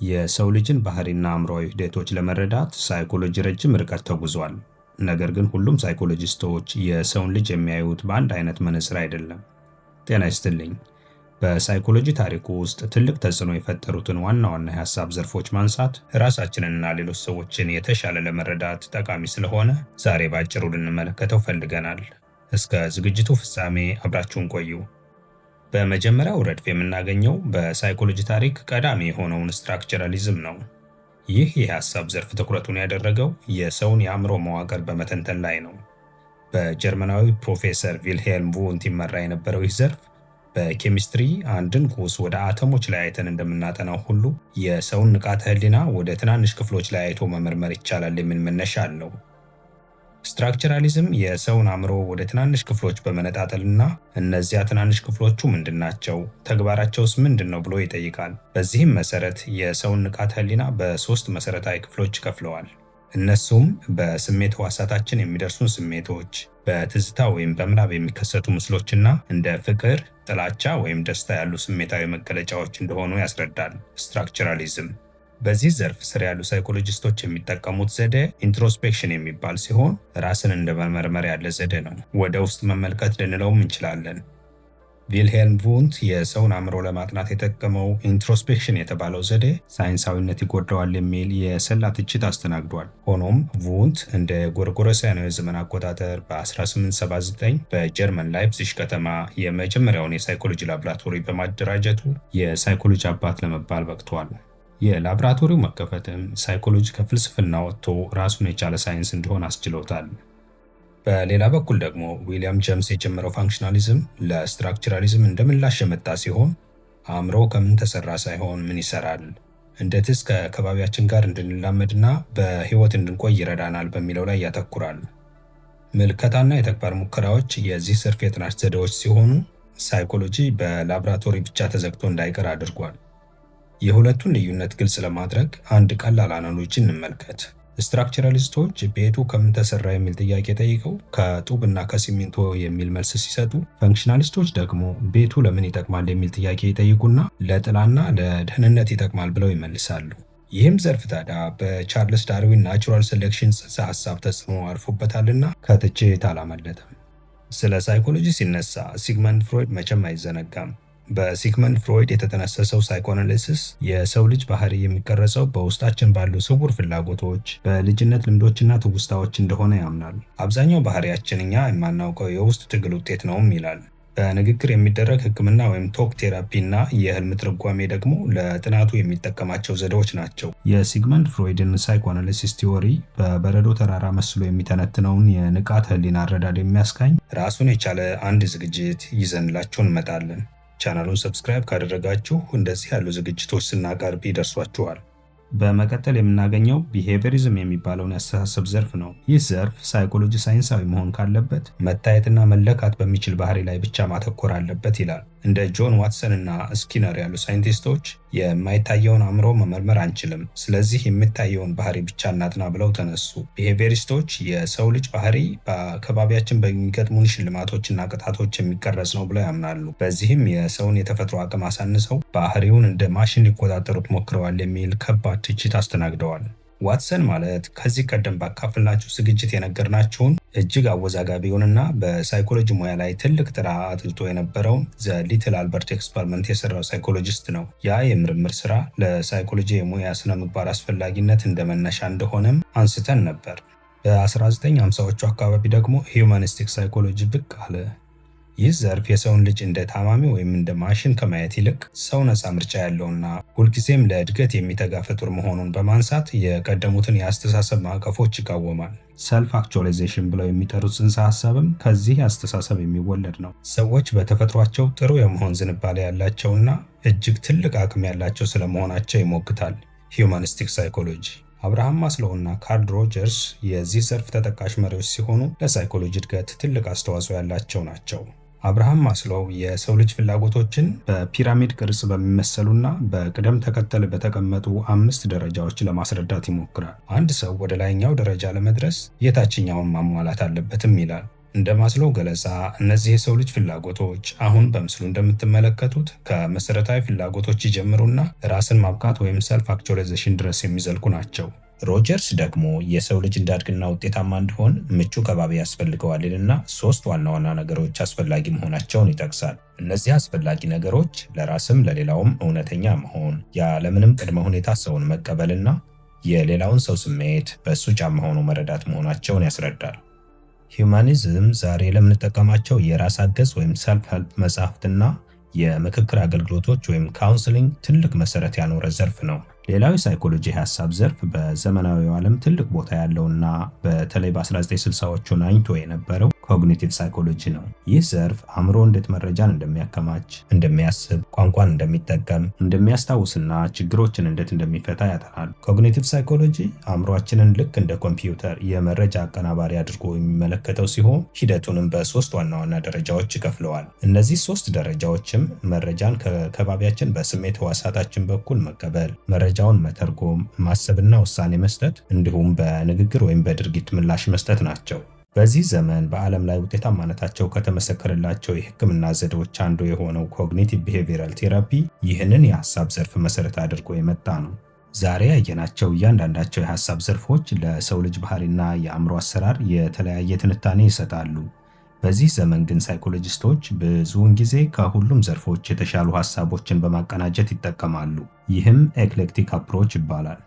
የሰው ልጅን ባህሪና አእምሯዊ ሂደቶች ለመረዳት ሳይኮሎጂ ረጅም ርቀት ተጉዟል። ነገር ግን ሁሉም ሳይኮሎጂስቶች የሰውን ልጅ የሚያዩት በአንድ አይነት መነጽር አይደለም። ጤና ይስጥልኝ። በሳይኮሎጂ ታሪኩ ውስጥ ትልቅ ተጽዕኖ የፈጠሩትን ዋና ዋና የሀሳብ ዘርፎች ማንሳት ራሳችንንና ሌሎች ሰዎችን የተሻለ ለመረዳት ጠቃሚ ስለሆነ ዛሬ ባጭሩ ልንመለከተው ፈልገናል። እስከ ዝግጅቱ ፍጻሜ አብራችሁን ቆዩ። በመጀመሪያው ረድፍ የምናገኘው በሳይኮሎጂ ታሪክ ቀዳሚ የሆነውን ስትራክቸራሊዝም ነው። ይህ የሐሳብ ዘርፍ ትኩረቱን ያደረገው የሰውን የአእምሮ መዋቅር በመተንተን ላይ ነው። በጀርመናዊ ፕሮፌሰር ቪልሄልም વુንት ይመራ የነበረው ይህ ዘርፍ በኬሚስትሪ አንድን ቁስ ወደ አተሞች ላይ አይተን እንደምናጠናው ሁሉ የሰውን ንቃተ ህሊና ወደ ትናንሽ ክፍሎች ላይ አይቶ መመርመር ይቻላል የሚል መነሻ አለው። ስትራክቸራሊዝም የሰውን አእምሮ ወደ ትናንሽ ክፍሎች በመነጣጠልና እነዚያ ትናንሽ ክፍሎቹ ምንድናቸው፣ ተግባራቸውስ ምንድነው ብሎ ይጠይቃል። በዚህም መሰረት የሰውን ንቃተ ህሊና በሶስት መሰረታዊ ክፍሎች ይከፍለዋል። እነሱም በስሜት ህዋሳታችን የሚደርሱን ስሜቶች፣ በትዝታ ወይም በምናብ የሚከሰቱ ምስሎችና እንደ ፍቅር፣ ጥላቻ ወይም ደስታ ያሉ ስሜታዊ መገለጫዎች እንደሆኑ ያስረዳል ስትራክቸራሊዝም። በዚህ ዘርፍ ስር ያሉ ሳይኮሎጂስቶች የሚጠቀሙት ዘዴ ኢንትሮስፔክሽን የሚባል ሲሆን ራስን እንደ መመርመር ያለ ዘዴ ነው። ወደ ውስጥ መመልከት ልንለውም እንችላለን። ቪልሄልም વુንት የሰውን አእምሮ ለማጥናት የተጠቀመው ኢንትሮስፔክሽን የተባለው ዘዴ ሳይንሳዊነት ይጎድለዋል የሚል የሰላ ትችት አስተናግዷል። ሆኖም વુንት እንደ ጎርጎሮሳውያናዊ ዘመን አቆጣጠር በ1879 በጀርመን ላይፕዚግ ከተማ የመጀመሪያውን የሳይኮሎጂ ላቦራቶሪ በማደራጀቱ የሳይኮሎጂ አባት ለመባል በቅቷል። የላቦራቶሪው መከፈትም ሳይኮሎጂ ከፍልስፍና ወጥቶ ራሱን የቻለ ሳይንስ እንዲሆን አስችሎታል። በሌላ በኩል ደግሞ ዊሊያም ጄምስ የጀመረው ፋንክሽናሊዝም ለስትራክቸራሊዝም እንደ ምላሽ የመጣ ሲሆን አእምሮ ከምን ተሰራ ሳይሆን ምን ይሰራል፣ እንዴትስ ከአካባቢያችን ጋር እንድንላመድና በህይወት እንድንቆይ ይረዳናል በሚለው ላይ ያተኩራል። ምልከታና የተግባር ሙከራዎች የዚህ ዘርፍ የጥናት ዘዴዎች ሲሆኑ ሳይኮሎጂ በላቦራቶሪ ብቻ ተዘግቶ እንዳይቀር አድርጓል። የሁለቱን ልዩነት ግልጽ ለማድረግ አንድ ቀላል አናሎጂ እንመልከት። ስትራክቸራሊስቶች ቤቱ ከምን ተሰራ የሚል ጥያቄ ጠይቀው ከጡብ እና ከሲሚንቶ የሚል መልስ ሲሰጡ፣ ፈንክሽናሊስቶች ደግሞ ቤቱ ለምን ይጠቅማል የሚል ጥያቄ ይጠይቁና ለጥላና ለደህንነት ይጠቅማል ብለው ይመልሳሉ። ይህም ዘርፍ ታዲያ በቻርልስ ዳርዊን ናቹራል ሴሌክሽን ጽንሰ ሐሳብ ተጽዕኖ አርፎበታልና ከትችት አላመለጠም። ስለ ሳይኮሎጂ ሲነሳ ሲግመንድ ፍሮይድ መቼም አይዘነጋም። በሲግመንድ ፍሮይድ የተጠነሰሰው ሳይኮአናሊሲስ የሰው ልጅ ባህሪ የሚቀረጸው በውስጣችን ባሉ ስውር ፍላጎቶች፣ በልጅነት ልምዶችና ትውስታዎች እንደሆነ ያምናል። አብዛኛው ባህሪያችን እኛ የማናውቀው የውስጥ ትግል ውጤት ነውም ይላል። በንግግር የሚደረግ ሕክምና ወይም ቶክ ቴራፒ እና የህልም ትርጓሜ ደግሞ ለጥናቱ የሚጠቀማቸው ዘዴዎች ናቸው። የሲግመንድ ፍሮይድን ሳይኮአናሊሲስ ቲዎሪ በበረዶ ተራራ መስሎ የሚተነትነውን የንቃተ ህሊና አረዳድ የሚያስቃኝ ራሱን የቻለ አንድ ዝግጅት ይዘንላችሁ እንመጣለን። ቻናሉን ሰብስክራይብ ካደረጋችሁ እንደዚህ ያሉ ዝግጅቶች ስናቀርብ ይደርሷችኋል። በመቀጠል የምናገኘው ቢሄቪየሪዝም የሚባለውን የአስተሳሰብ ዘርፍ ነው። ይህ ዘርፍ ሳይኮሎጂ ሳይንሳዊ መሆን ካለበት መታየትና መለካት በሚችል ባህሪ ላይ ብቻ ማተኮር አለበት ይላል። እንደ ጆን ዋትሰን እና ስኪነር ያሉ ሳይንቲስቶች የማይታየውን አእምሮ መመርመር አንችልም፣ ስለዚህ የሚታየውን ባህሪ ብቻ እናጥና ብለው ተነሱ። ቢሄቪየሪስቶች የሰው ልጅ ባህሪ በአካባቢያችን በሚገጥሙን ሽልማቶችና ቅጣቶች የሚቀረጽ ነው ብለው ያምናሉ። በዚህም የሰውን የተፈጥሮ አቅም አሳንሰው ባህሪውን እንደ ማሽን ሊቆጣጠሩት ሞክረዋል የሚል ከባድ ትችት አስተናግደዋል። ዋትሰን ማለት ከዚህ ቀደም ባካፈልናችሁ ዝግጅት የነገርናችሁን እጅግ አወዛጋቢውንና በሳይኮሎጂ ሙያ ላይ ትልቅ ጥራ አጥልቶ የነበረውን ዘ ሊትል አልበርት ኤክስፐሪመንት የሰራው ሳይኮሎጂስት ነው። ያ የምርምር ስራ ለሳይኮሎጂ የሙያ ስነ ምግባር አስፈላጊነት እንደመነሻ እንደሆነም አንስተን ነበር። በ1950ዎቹ አካባቢ ደግሞ ሂዩማኒስቲክ ሳይኮሎጂ ብቅ አለ። ይህ ዘርፍ የሰውን ልጅ እንደ ታማሚ ወይም እንደ ማሽን ከማየት ይልቅ ሰው ነፃ ምርጫ ያለውና ሁልጊዜም ለእድገት የሚተጋ ፍጡር መሆኑን በማንሳት የቀደሙትን የአስተሳሰብ ማዕቀፎች ይቃወማል። ሰልፍ አክቹዋላይዜሽን ብለው የሚጠሩት ጽንሰ ሐሳብም ከዚህ አስተሳሰብ የሚወለድ ነው። ሰዎች በተፈጥሯቸው ጥሩ የመሆን ዝንባሌ ያላቸውና እጅግ ትልቅ አቅም ያላቸው ስለመሆናቸው ይሞግታል ሂዩማኒስቲክ ሳይኮሎጂ። አብርሃም ማስሎው እና ካርል ሮጀርስ የዚህ ዘርፍ ተጠቃሽ መሪዎች ሲሆኑ ለሳይኮሎጂ እድገት ትልቅ አስተዋጽኦ ያላቸው ናቸው። አብርሃም ማስሎው የሰው ልጅ ፍላጎቶችን በፒራሚድ ቅርጽ በሚመሰሉና በቅደም ተከተል በተቀመጡ 5 ደረጃዎች ለማስረዳት ይሞክራል። አንድ ሰው ወደ ላይኛው ደረጃ ለመድረስ የታችኛውን ማሟላት አለበትም ይላል። እንደ ማስሎው ገለጻ እነዚህ የሰው ልጅ ፍላጎቶች አሁን በምስሉ እንደምትመለከቱት ከመሰረታዊ ፍላጎቶች ይጀምሩና ራስን ማብቃት ወይም ሰልፍ አክቹዋላይዜሽን ድረስ የሚዘልቁ ናቸው። ሮጀርስ ደግሞ የሰው ልጅ እንዳድግና ውጤታማ እንዲሆን ምቹ ከባቢ ያስፈልገዋል ይልና 3 ዋና ዋና ነገሮች አስፈላጊ መሆናቸውን ይጠቅሳል። እነዚህ አስፈላጊ ነገሮች ለራስም ለሌላውም እውነተኛ መሆን፣ ያለምንም ቅድመ ሁኔታ ሰውን መቀበልና የሌላውን ሰው ስሜት በእሱ ጫማ ሆኖ መረዳት መሆናቸውን ያስረዳል። ሂዩማኒዝም ዛሬ ለምንጠቀማቸው የራስ አገዝ ወይም ሰልፍ ሄልፕ መጽሐፍትና የምክክር አገልግሎቶች ወይም ካውንስሊንግ ትልቅ መሰረት ያኖረ ዘርፍ ነው። ሌላው የሳይኮሎጂ ሐሳብ ዘርፍ በዘመናዊው ዓለም ትልቅ ቦታ ያለውና በተለይ በ1960ዎቹ ናኝቶ የነበረው ኮግኒቲቭ ሳይኮሎጂ ነው። ይህ ዘርፍ አእምሮ እንዴት መረጃን እንደሚያከማች፣ እንደሚያስብ፣ ቋንቋን እንደሚጠቀም፣ እንደሚያስታውስና ችግሮችን እንዴት እንደሚፈታ ያጠናል። ኮግኒቲቭ ሳይኮሎጂ አእምሮአችንን ልክ እንደ ኮምፒውተር የመረጃ አቀናባሪ አድርጎ የሚመለከተው ሲሆን ሂደቱንም በ3 ዋና ዋና ደረጃዎች ይከፍለዋል። እነዚህ 3 ደረጃዎችም መረጃን ከከባቢያችን በስሜት ሕዋሳታችን በኩል መቀበል፣ መረጃውን መተርጎም፣ ማሰብና ውሳኔ መስጠት እንዲሁም በንግግር ወይም በድርጊት ምላሽ መስጠት ናቸው። በዚህ ዘመን በዓለም ላይ ውጤታማነታቸው ከተመሰከረላቸው የሕክምና ዘዴዎች አንዱ የሆነው ኮግኒቲቭ ቢሄቪየራል ቴራፒ ይህንን የሐሳብ ዘርፍ መሰረት አድርጎ የመጣ ነው። ዛሬ ያየናቸው እያንዳንዳቸው የሐሳብ ዘርፎች ለሰው ልጅ ባህሪና የአእምሮ አሰራር የተለያየ ትንታኔ ይሰጣሉ። በዚህ ዘመን ግን ሳይኮሎጂስቶች ብዙውን ጊዜ ከሁሉም ዘርፎች የተሻሉ ሐሳቦችን በማቀናጀት ይጠቀማሉ። ይህም ኤክሌክቲክ አፕሮች ይባላል።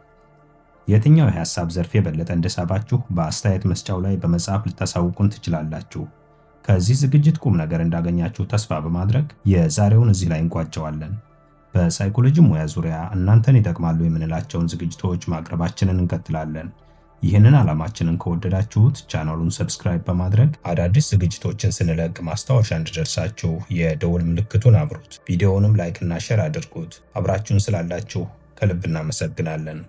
የትኛው የሐሳብ ዘርፍ የበለጠ እንደሳባችሁ በአስተያየት መስጫው ላይ በመጻፍ ልታሳውቁን ትችላላችሁ። ከዚህ ዝግጅት ቁም ነገር እንዳገኛችሁ ተስፋ በማድረግ የዛሬውን እዚህ ላይ እንቋጨዋለን። በሳይኮሎጂ ሙያ ዙሪያ እናንተን ይጠቅማሉ የምንላቸውን ዝግጅቶች ማቅረባችንን እንቀጥላለን። ይህንን ዓላማችንን ከወደዳችሁት ቻናሉን ሰብስክራይብ በማድረግ አዳዲስ ዝግጅቶችን ስንለቅ ማስታወሻ እንዲደርሳችሁ የደወል ምልክቱን አብሩት። ቪዲዮውንም ላይክ እና ሼር አድርጉት። አብራችሁን ስላላችሁ ከልብ እናመሰግናለን።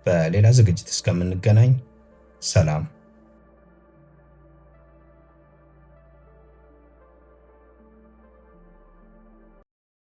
በሌላ ዝግጅት እስከምንገናኝ ሰላም።